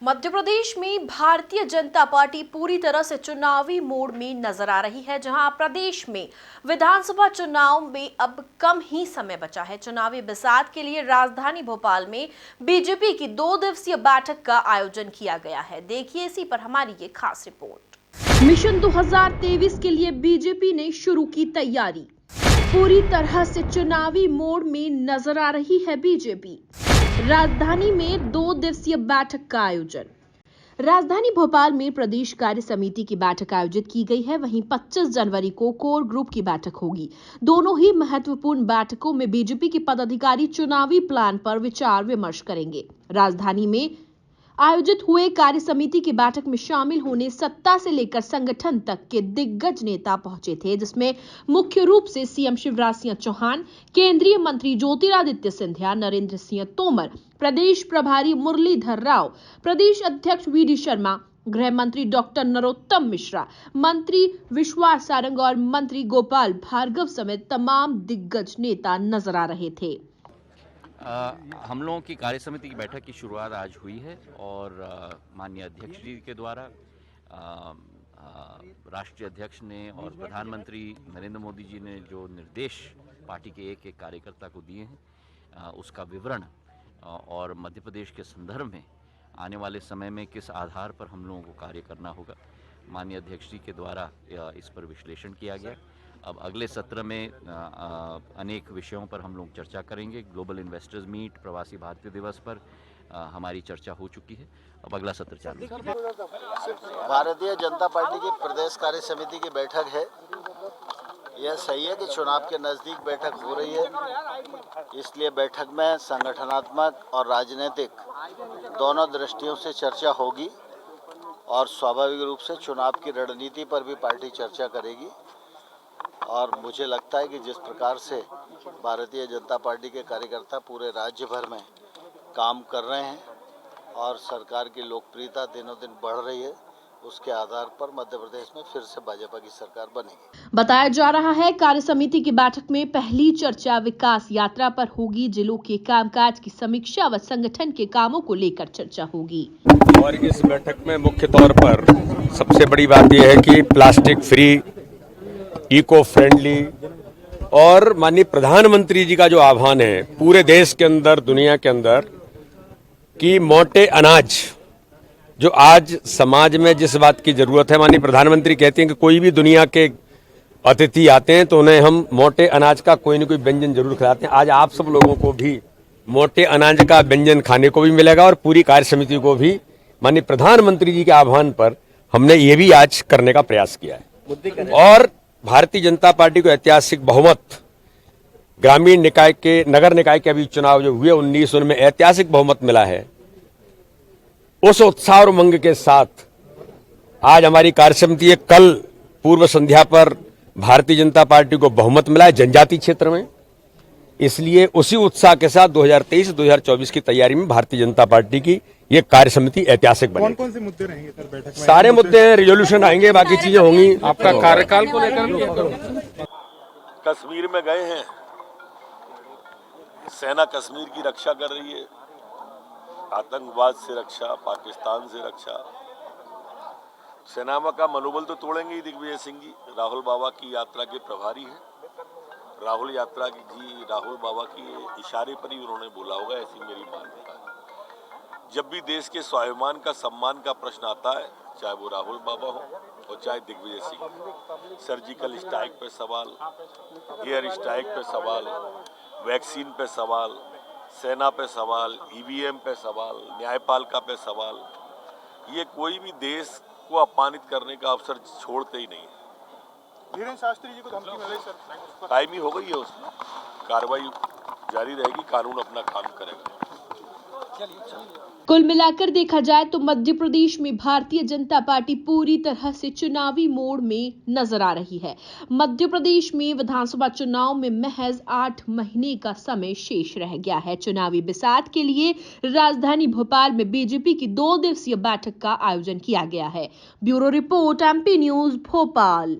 मध्य प्रदेश में भारतीय जनता पार्टी पूरी तरह से चुनावी मोड में नजर आ रही है, जहां प्रदेश में विधानसभा चुनाव में अब कम ही समय बचा है। चुनावी बिसात के लिए राजधानी भोपाल में बीजेपी की 2 दिवसीय बैठक का आयोजन किया गया है। देखिए इसी पर हमारी ये खास रिपोर्ट। मिशन 2023 के लिए बीजेपी ने शुरू की तैयारी। पूरी तरह से चुनावी मोड में नजर आ रही है बीजेपी। राजधानी में 2 दिवसीय बैठक का आयोजन। राजधानी भोपाल में प्रदेश कार्य समिति की बैठक आयोजित की गई है। वहीं 25 जनवरी को कोर ग्रुप की बैठक होगी। दोनों ही महत्वपूर्ण बैठकों में बीजेपी के पदाधिकारी चुनावी प्लान पर विचार विमर्श करेंगे। राजधानी में आयोजित हुए कार्य समिति की बैठक में शामिल होने सत्ता से लेकर संगठन तक के दिग्गज नेता पहुंचे थे, जिसमें मुख्य रूप से सीएम शिवराज सिंह चौहान, केंद्रीय मंत्री ज्योतिरादित्य सिंधिया, नरेंद्र सिंह तोमर, प्रदेश प्रभारी मुरलीधर राव, प्रदेश अध्यक्ष वी.डी. शर्मा, गृह मंत्री डॉक्टर नरोत्तम मिश्रा, मंत्री विश्वास सारंग और मंत्री गोपाल भार्गव समेत तमाम दिग्गज नेता नजर आ रहे थे। हम लोगों की कार्य समिति की बैठक की शुरुआत आज हुई है और माननीय अध्यक्ष जी के द्वारा राष्ट्रीय अध्यक्ष ने और प्रधानमंत्री नरेंद्र मोदी जी ने जो निर्देश पार्टी के एक एक कार्यकर्ता को दिए हैं, उसका विवरण और मध्य प्रदेश के संदर्भ में आने वाले समय में किस आधार पर हम लोगों को कार्य करना होगा, माननीय अध्यक्ष जी के द्वारा इस पर विश्लेषण किया गया। अब अगले सत्र में अनेक विषयों पर हम लोग चर्चा करेंगे। ग्लोबल इन्वेस्टर्स मीट, प्रवासी भारतीय दिवस पर हमारी चर्चा हो चुकी है। अब अगला सत्र चालू है। भारतीय जनता पार्टी की प्रदेश कार्य समिति की बैठक है। यह सही है कि चुनाव के नज़दीक बैठक हो रही है, इसलिए बैठक में संगठनात्मक और राजनीतिक दोनों दृष्टियों से चर्चा होगी और स्वाभाविक रूप से चुनाव की रणनीति पर भी पार्टी चर्चा करेगी। और मुझे लगता है कि जिस प्रकार से भारतीय जनता पार्टी के कार्यकर्ता पूरे राज्य भर में काम कर रहे हैं और सरकार की लोकप्रियता दिनों दिन बढ़ रही है, उसके आधार पर मध्य प्रदेश में फिर से भाजपा की सरकार बनेगी। बताया जा रहा है कार्य समिति की बैठक में पहली चर्चा विकास यात्रा पर होगी। जिलों के कामकाज की समीक्षा व संगठन के कामों को लेकर चर्चा होगी। और इस बैठक में मुख्य तौर पर सबसे बड़ी बात यह है कि प्लास्टिक फ्री, इको फ्रेंडली और माननीय प्रधानमंत्री जी का जो आह्वान है पूरे देश के अंदर, दुनिया के अंदर, कि मोटे अनाज जो आज समाज में जिस बात की जरूरत है, माननीय प्रधानमंत्री कहते हैं कि कोई भी दुनिया के अतिथि आते हैं तो उन्हें हम मोटे अनाज का कोई न कोई व्यंजन जरूर खिलाते हैं। आज आप सब लोगों को भी मोटे अनाज का व्यंजन खाने को भी मिलेगा और पूरी कार्य समिति को भी माननीय प्रधानमंत्री जी के आह्वान पर हमने ये भी आज करने का प्रयास किया है। और भारतीय जनता पार्टी को ऐतिहासिक बहुमत, ग्रामीण निकाय के, नगर निकाय के अभी चुनाव जो हुए 19 उनमें ऐतिहासिक बहुमत मिला है। उस उत्साह और उमंग के साथ आज हमारी कार्यसमिति, कल पूर्व संध्या पर भारतीय जनता पार्टी को बहुमत मिला है जनजातीय क्षेत्र में, इसलिए उसी उत्साह के साथ 2023-2024 की तैयारी में भारतीय जनता पार्टी की ये कार्य समिति ऐतिहासिक बनेगी। कौन-कौन से मुद्दे रहेंगे सर बैठक में? सारे मुद्दे हैं, रिजोल्यूशन आएंगे, बाकी चीजें होंगी। आपका कार्यकाल को लेकर कश्मीर में गए हैं, सेना कश्मीर की रक्षा कर रही है, आतंकवाद से रक्षा, पाकिस्तान से रक्षा। सेना का मनोबल तो तोड़ेंगे ही दिग्विजय सिंह जी, राहुल बाबा की यात्रा के प्रभारी हैं। राहुल बाबा की इशारे पर ही उन्होंने बोला होगा, ऐसी मेरी मान्यता है। जब भी देश के स्वाभिमान का, सम्मान का प्रश्न आता है, चाहे वो राहुल बाबा हो और चाहे दिग्विजय सिंह, सर्जिकल स्ट्राइक पे सवाल, एयर स्ट्राइक पे सवाल, वैक्सीन पे सवाल, सेना पे सवाल, ईवीएम पे सवाल, न्यायपालिका पे सवाल, ये कोई भी देश को अपमानित करने का अवसर छोड़ते ही नहीं। धीरेन्द्र शास्त्री जी को धमकी मिली सर, टाइम ही हो गई है, उसमें कार्रवाई जारी रहेगी, कानून अपना काम करेगा। कुल मिलाकर देखा जाए तो मध्य प्रदेश में भारतीय जनता पार्टी पूरी तरह से चुनावी मोड में नजर आ रही है। मध्य प्रदेश में विधानसभा चुनाव में महज 8 महीने का समय शेष रह गया है। चुनावी बिसात के लिए राजधानी भोपाल में बीजेपी की 2 दिवसीय बैठक का आयोजन किया गया है। Bureau report, MP news, Bhopal.